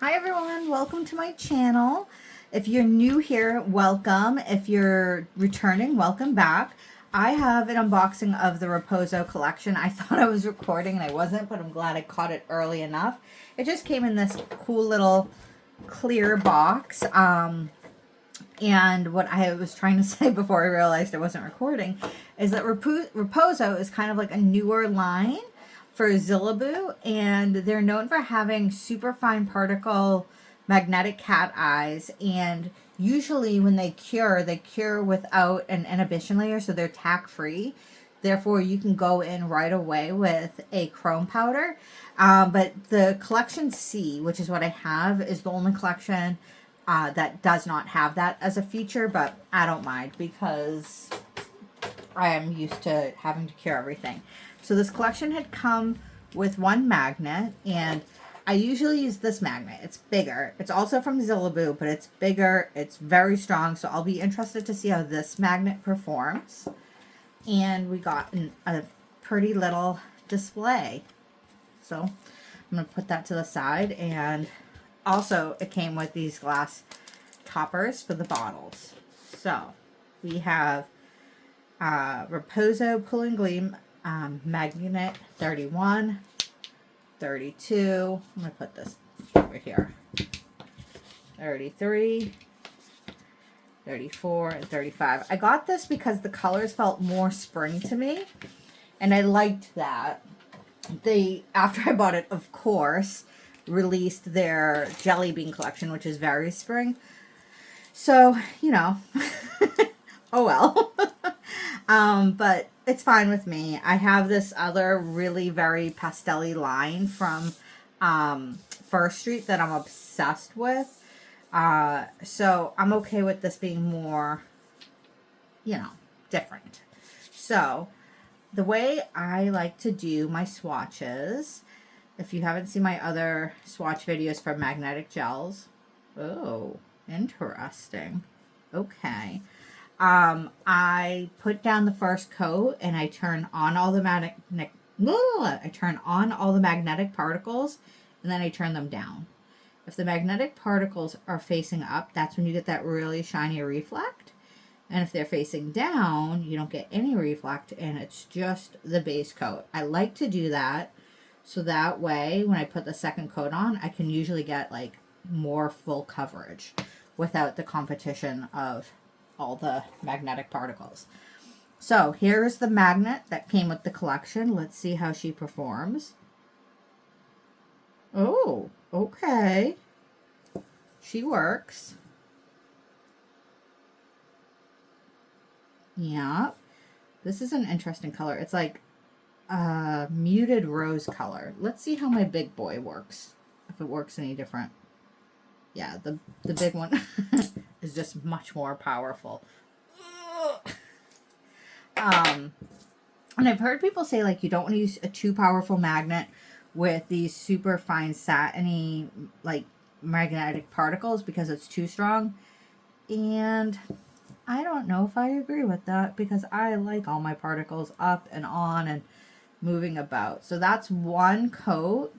Hi everyone, welcome to my channel. If you're new here, welcome. If you're returning, welcome back. I have an unboxing of the Riposo collection. I thought I was recording and I wasn't, but I'm glad I caught it early enough. It just came in this cool little clear box. And what I was trying to say before I realized I wasn't recording is that Riposo is kind of like a newer line for Zillabeau, and they're known for having super fine particle magnetic cat eyes, and usually when they cure without an inhibition layer, so they're tack free. Therefore, you can go in right away with a chrome powder. But the collection C, which is what I have, is the only collection that does not have that as a feature, but I don't mind because I am used to having to cure everything. So this collection had come with one magnet, and I usually use this magnet. It's bigger. It's also from Zillabeau, but it's bigger. It's very strong, so I'll be interested to see how this magnet performs. And we got a pretty little display. So I'm going to put that to the side, and also it came with these glass toppers for the bottles. So we have Riposo Pull and Gleam Magnet 31, 32. I'm going to put this over here. 33, 34, and 35. I got this because the colors felt more spring to me, and I liked that. They, after I bought it, of course, released their Jelly Bean collection, which is very spring. So, you know, oh well. But it's fine with me. I have this other really very pastel-y line from First Street that I'm obsessed with. So I'm okay with this being more, you know, different. So the way I like to do my swatches, if you haven't seen my other swatch videos for magnetic gels, oh, interesting. Okay. I put down the first coat and I turn on all the magnetic particles, and then I turn them down. If the magnetic particles are facing up, that's when you get that really shiny reflect. And if they're facing down, you don't get any reflect, and it's just the base coat. I like to do that so that way when I put the second coat on, I can usually get like more full coverage without the competition of all the magnetic particles. So here's the magnet that came with the collection. Let's see how she performs. Oh, okay. She works. Yeah. This is an interesting color. It's like a muted rose color. Let's see how my big boy works. If it works any different. Yeah, the big one is just much more powerful. And I've heard people say like you don't want to use a too powerful magnet with these super fine satiny like magnetic particles because it's too strong. And I don't know if I agree with that because I like all my particles up and on and moving about. So that's one coat,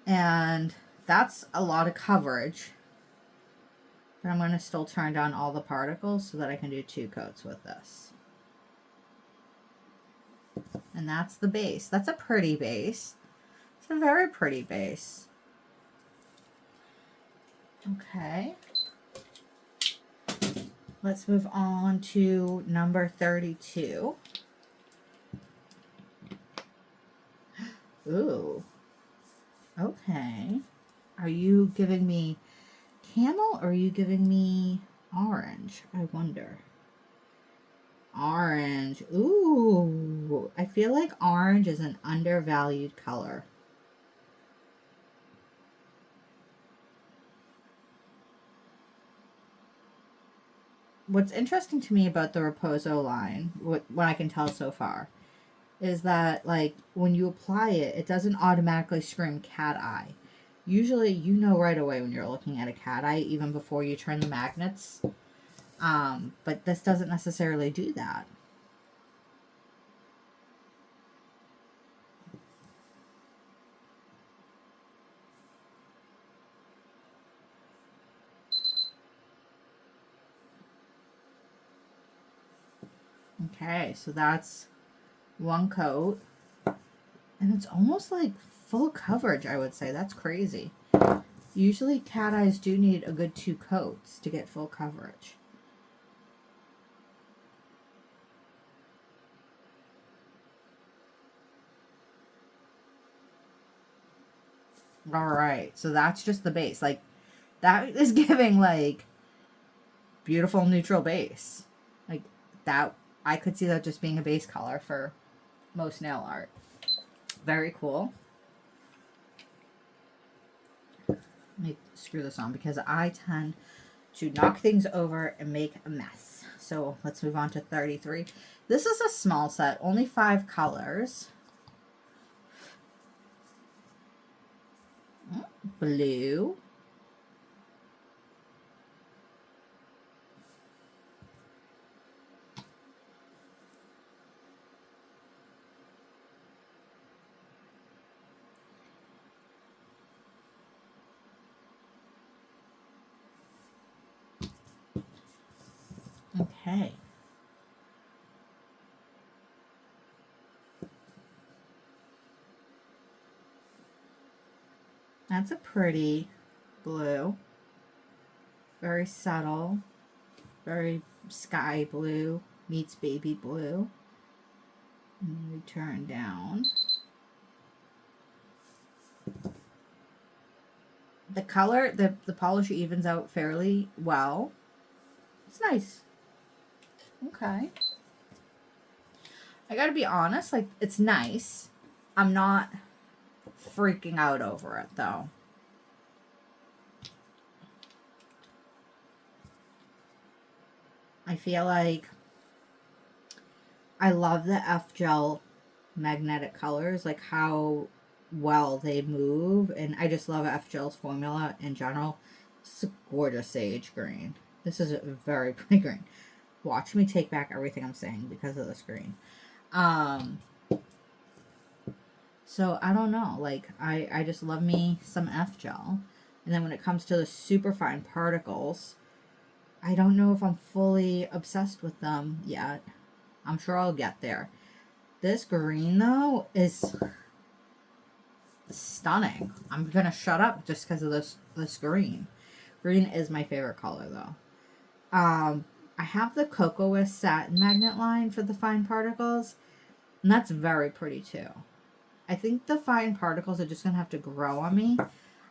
and that's a lot of coverage. But I'm going to still turn down all the particles so that I can do two coats with this. And that's the base. That's a pretty base. It's a very pretty base. Okay. Let's move on to number 32. Ooh. Okay. Are you giving me camel or are you giving me orange? I wonder. Orange. Ooh. I feel like orange is an undervalued color. What's interesting to me about the Riposo line, what I can tell so far, is that like when you apply it, it doesn't automatically scream cat eye. Usually you know right away when you're looking at a cat eye even before you turn the magnets. But this doesn't necessarily do that. Okay, so that's one coat. And it's almost like full coverage, I would say. That's crazy. Usually cat eyes do need a good 2 coats to get full coverage. Alright, so that's just the base. Like, that is giving, like, beautiful neutral base. Like, that, I could see that just being a base color for most nail art. Very cool. Let me screw this on because I tend to knock things over and make a mess. So let's move on to 33. This is a small set, only 5 colors. Blue. Okay. That's a pretty blue. Very subtle. Very sky blue meets baby blue. And we turn down. The color, the polish evens out fairly well. It's nice. Okay. I gotta be honest, like, it's nice. I'm not freaking out over it, though. I feel like I love the F-Gel magnetic colors, like how well they move, and I just love F-Gel's formula in general. It's a gorgeous sage green. This is a very pretty green. Watch me take back everything I'm saying because of this green. So I don't know, like, I just love me some F-Gel. And then when it comes to the super fine particles, I don't know if I'm fully obsessed with them yet. I'm sure I'll get there. This green, though, is stunning. I'm gonna shut up just because of this green. Green is my favorite color, though. I have the Kokoist satin magnet line for the fine particles, and that's very pretty too. I think the fine particles are just gonna have to grow on me.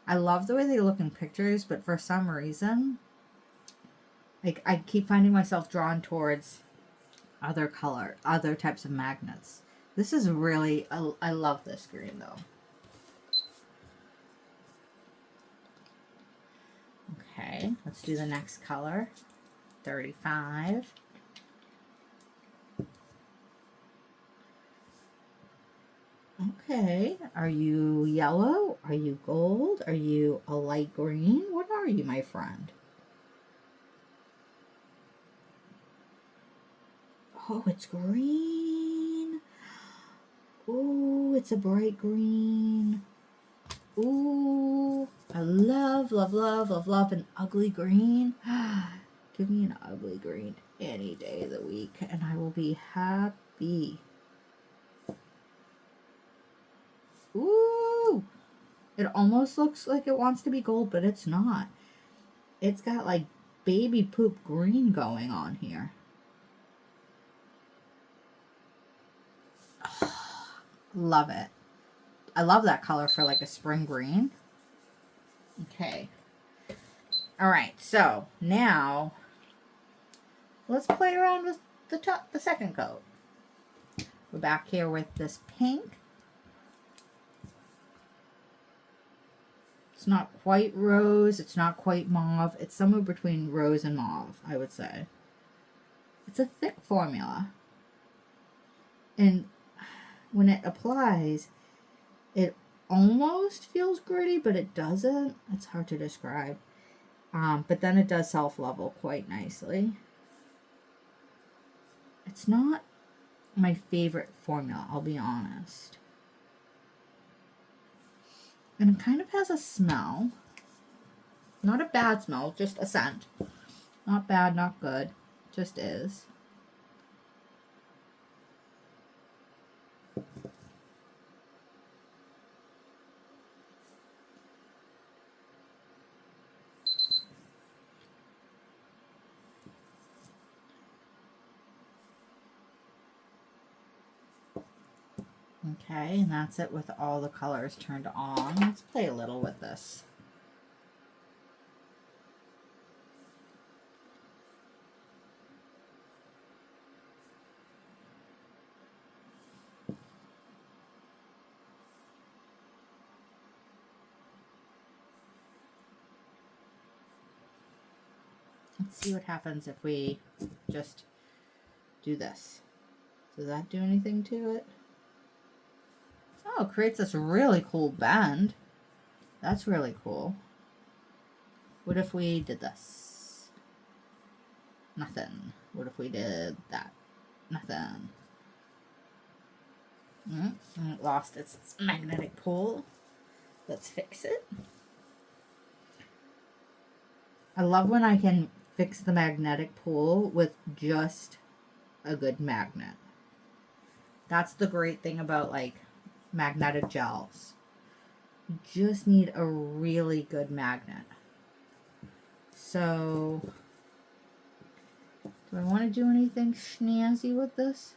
I love the way they look in pictures, but for some reason, like, I keep finding myself drawn towards other types of magnets. This is really, I love this green though. Okay, let's do the next color. 35. Okay, are you yellow? Are you gold? Are you a light green? What are you, my friend? Oh, it's green. Ooh, it's a bright green. Ooh, I love, love, love, love, love an ugly green. Give me an ugly green any day of the week and I will be happy. Ooh, it almost looks like it wants to be gold, but it's not. It's got like baby poop green going on here. Love it. I love that color for like a spring green. Okay. All right, so now let's play around with the second coat. We're back here with this pink. It's not quite rose. It's not quite mauve. It's somewhere between rose and mauve, I would say. It's a thick formula. And when it applies, it almost feels gritty, but it doesn't. It's hard to describe. But then it does self-level quite nicely. It's not my favorite formula, I'll be honest. And it kind of has a smell. Not a bad smell, just a scent. Not bad, not good. Just is. Okay, and that's it with all the colors turned on. Let's play a little with this. Let's see what happens if we just do this. Does that do anything to it? Oh, it creates this really cool bend. That's really cool. What if we did this? Nothing. What if we did that? Nothing. It lost its magnetic pull. Let's fix it. I love when I can fix the magnetic pull with just a good magnet. That's the great thing about like magnetic gels. You just need a really good magnet. So, do I want to do anything snazzy with this?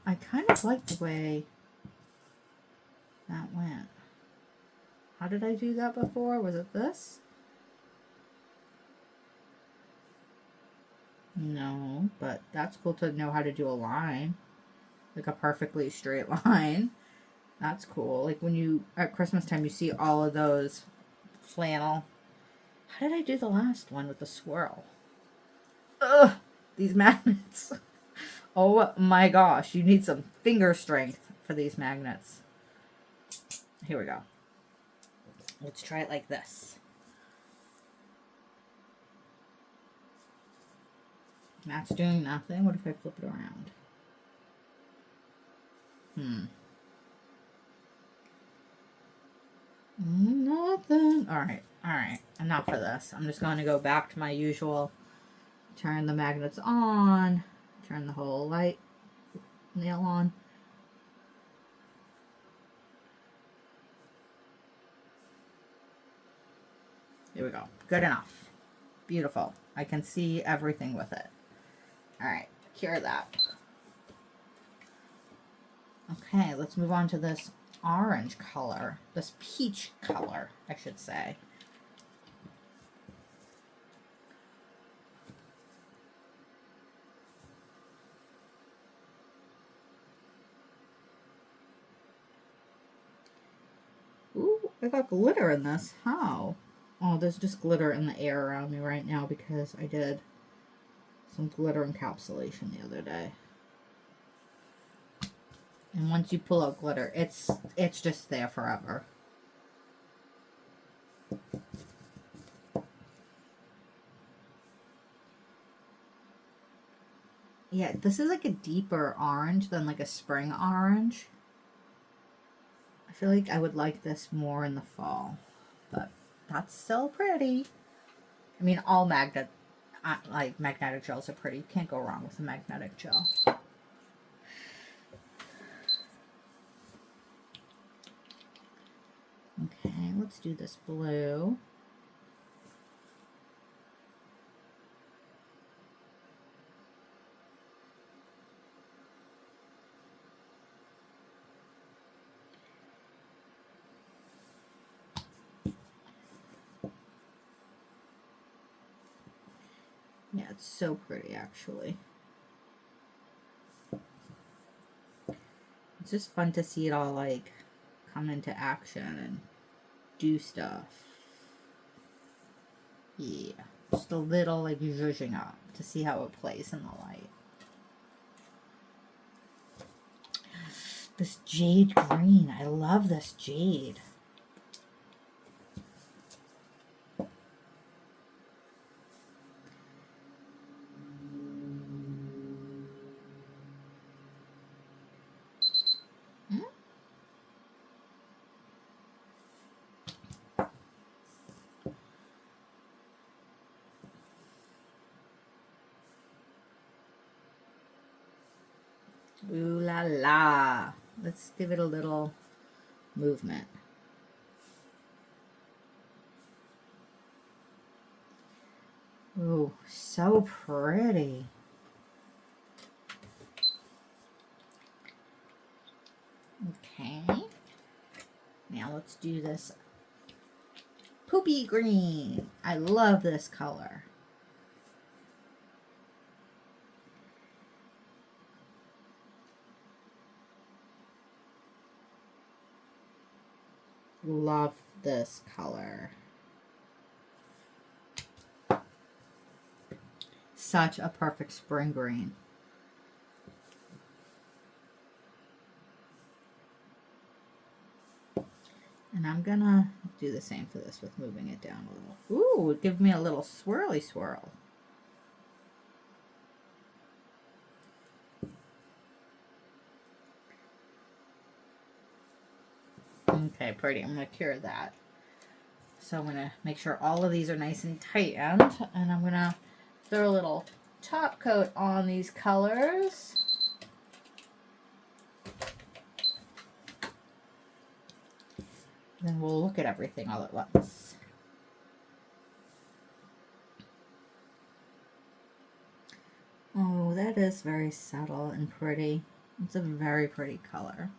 I kind of like the way that went. How did I do that before? Was it this? No, but that's cool to know how to do a line. Like a perfectly straight line. That's cool. Like when you, at Christmas time, you see all of those flannel. How did I do the last one with the swirl? Ugh, these magnets. Oh my gosh, you need some finger strength for these magnets. Here we go. Let's try it like this. That's doing nothing. What if I flip it around? Nothing. Alright. Enough of this. I'm just going to go back to my usual. Turn the magnets on. Turn the whole light nail on. There we go. Good enough. Beautiful. I can see everything with it. Alright. Cure that. Okay, let's move on to this orange color. This peach color, I should say. Ooh, I got glitter in this. How? Oh, there's just glitter in the air around me right now because I did some glitter encapsulation the other day. And once you pull out glitter, it's just there forever. Yeah, this is like a deeper orange than like a spring orange. I feel like I would like this more in the fall, but that's still pretty. I mean, all magnetic gels are pretty. You can't go wrong with a magnetic gel. Okay, let's do this blue. Yeah, it's so pretty, actually. It's just fun to see it all, like, come into action and do stuff. Yeah, just a little, like, zhuzhing up to see how it plays in the light. This jade green. I love this jade. Ooh la la. Let's give it a little movement. Ooh, so pretty. Okay. Now let's do this poopy green. I love this color. Love this color. Such a perfect spring green. And I'm gonna do the same for this with moving it down a little. Ooh, give me a little swirly swirl. Okay, pretty. I'm gonna cure that. So I'm gonna make sure all of these are nice and tightened, and I'm gonna throw a little top coat on these colors. Then we'll look at everything all at once. Oh, that is very subtle and pretty. It's a very pretty color.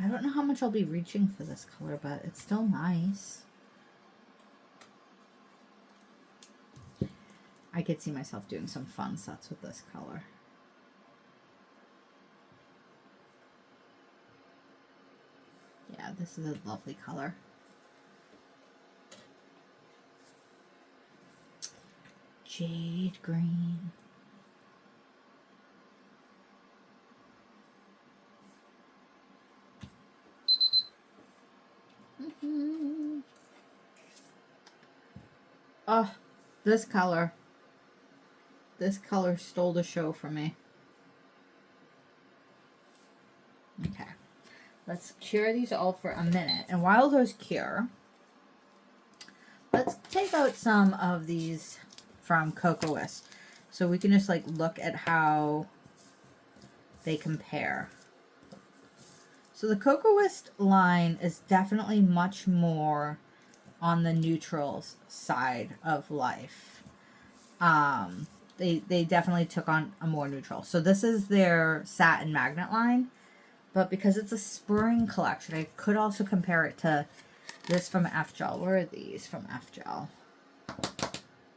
I don't know how much I'll be reaching for this color, but it's still nice. I could see myself doing some fun sets with this color. Yeah, this is a lovely color. Jade green. Oh, this color stole the show for me. Okay, let's cure these all for a minute. And while those cure, let's take out some of these from Kokoist so we can just like look at how they compare. So the Kokoist line is definitely much more on the neutrals side of life. They definitely took on a more neutral. So this is their satin magnet line, but because it's a spring collection, I could also compare it to this from FGel. Where are these from FGel?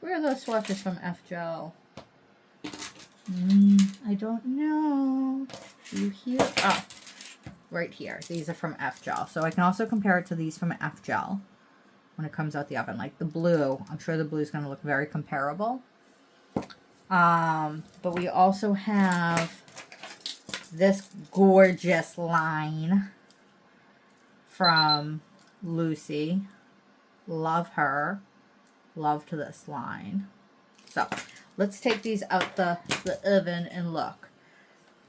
Where are those swatches from FGel? I don't know. Do you hear? Oh, right here. These are from FGel. So I can also compare it to these from FGel when it comes out the oven. Like the blue, I'm sure the blue is going to look very comparable. But we also have this gorgeous line from Lucy. Love her. Love to this line. So let's take these out the oven and look.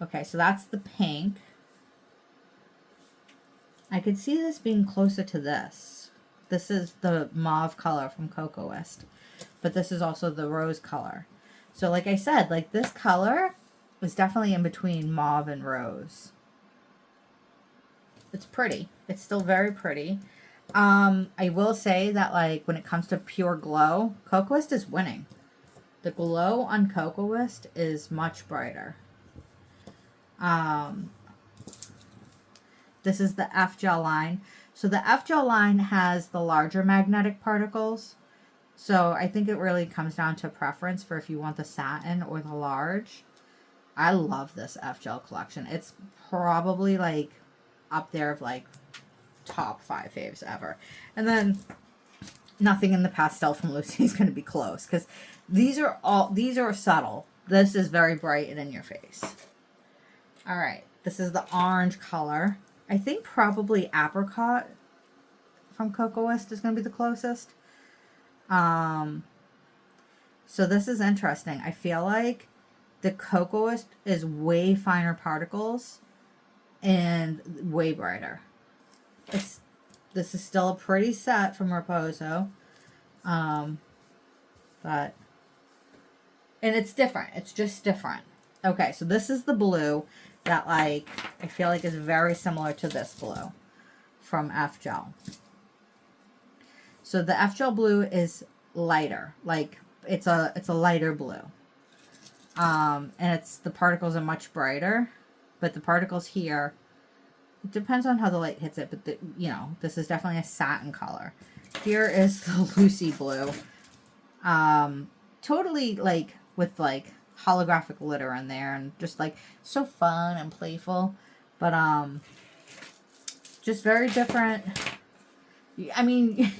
Okay, so that's the pink. I could see this being closer to this. This is the mauve color from Kokoist, but this is also the rose color. So like I said, like this color is definitely in between mauve and rose. It's pretty. It's still very pretty. I will say that like when it comes to pure glow, Kokoist is winning. The glow on Kokoist is much brighter. This is the FGel line. So the FGel line has the larger magnetic particles. So I think it really comes down to preference for if you want the satin or the large. I love this FGel collection. It's probably like up there of like top 5 faves ever. And then nothing in the pastel from Lucy is going to be close because these are subtle. This is very bright and in your face. All right, this is the orange color. I think probably apricot from Kokoist is going to be the closest. So this is interesting. I feel like the Kokoist is way finer particles and way brighter. This is still a pretty set from Riposo. But And it's different. It's just different. Okay, so this is the blue that, like, I feel like is very similar to this blue from F Gel. So the F Gel blue is lighter. Like, it's a lighter blue. And the particles are much brighter. But the particles here, it depends on how the light hits it. But, you know, this is definitely a satin color. Here is the Lucy blue. Totally, like, with, like, holographic glitter in there. And just, like, so fun and playful. But, just very different. I mean,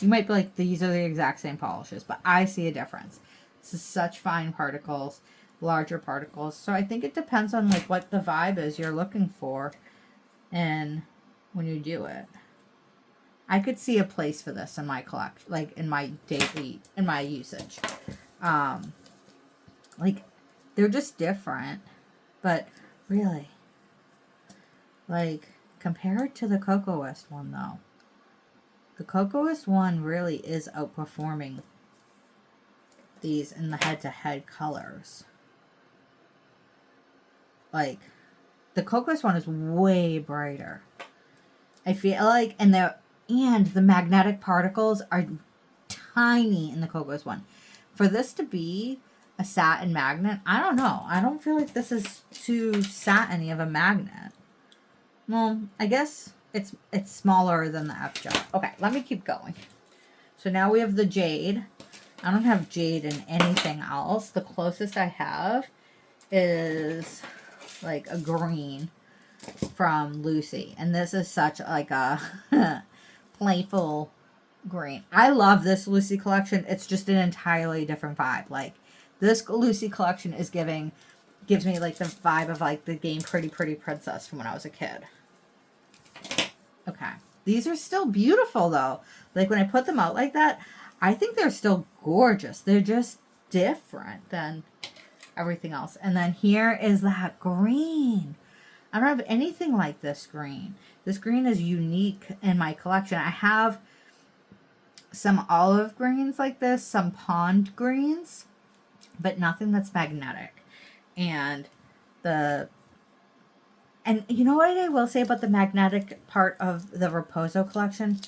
you might be like, these are the exact same polishes. But I see a difference. This is such fine particles. Larger particles. So I think it depends on, like, what the vibe is you're looking for. And when you do it. I could see a place for this in my collection, like in my daily, in my usage. Like, they're just different, but really, like, compared to the Kokoist one, though, the Kokoist one really is outperforming these in the head-to-head colors. Like, the Kokoist one is way brighter. I feel like, and the magnetic particles are tiny in the Kokoist one. For this to be a satin magnet, I don't know. I don't feel like this is too satiny of a magnet. Well, I guess it's smaller than the F Gel. Okay, let me keep going. So now we have the jade. I don't have jade in anything else. The closest I have is like a green from Lucy. And this is such like a playful green. I love this Lucy collection. It's just an entirely different vibe. Like, this Lucy collection gives me like the vibe of like the game Pretty Pretty Princess from when I was a kid. Okay. These are still beautiful though. Like, when I put them out like that, I think they're still gorgeous. They're just different than everything else. And then here is that green. I don't have anything like this green. This green is unique in my collection. I have some olive greens like this, some pond greens, but nothing that's magnetic. And you know what I will say about the magnetic part of the Riposo collection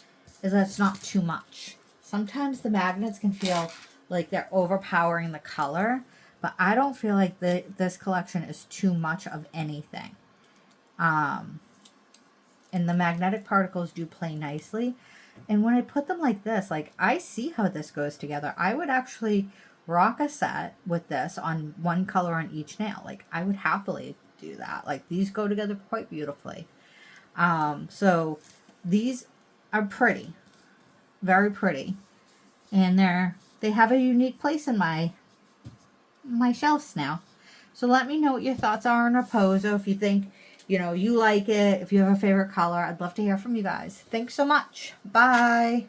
is that it's not too much. Sometimes the magnets can feel like they're overpowering the color, but I don't feel like this collection is too much of anything. And the magnetic particles do play nicely. And when I put them like this, like, I see how this goes together. I would actually rock a set with this on one color on each nail. Like, I would happily do that. Like, these go together quite beautifully. So these are pretty, very pretty, and they have a unique place in my shelves now. So let me know what your thoughts are on Riposo. If you think, you know, you like it, if you have a favorite color, I'd love to hear from you guys. Thanks so much. Bye.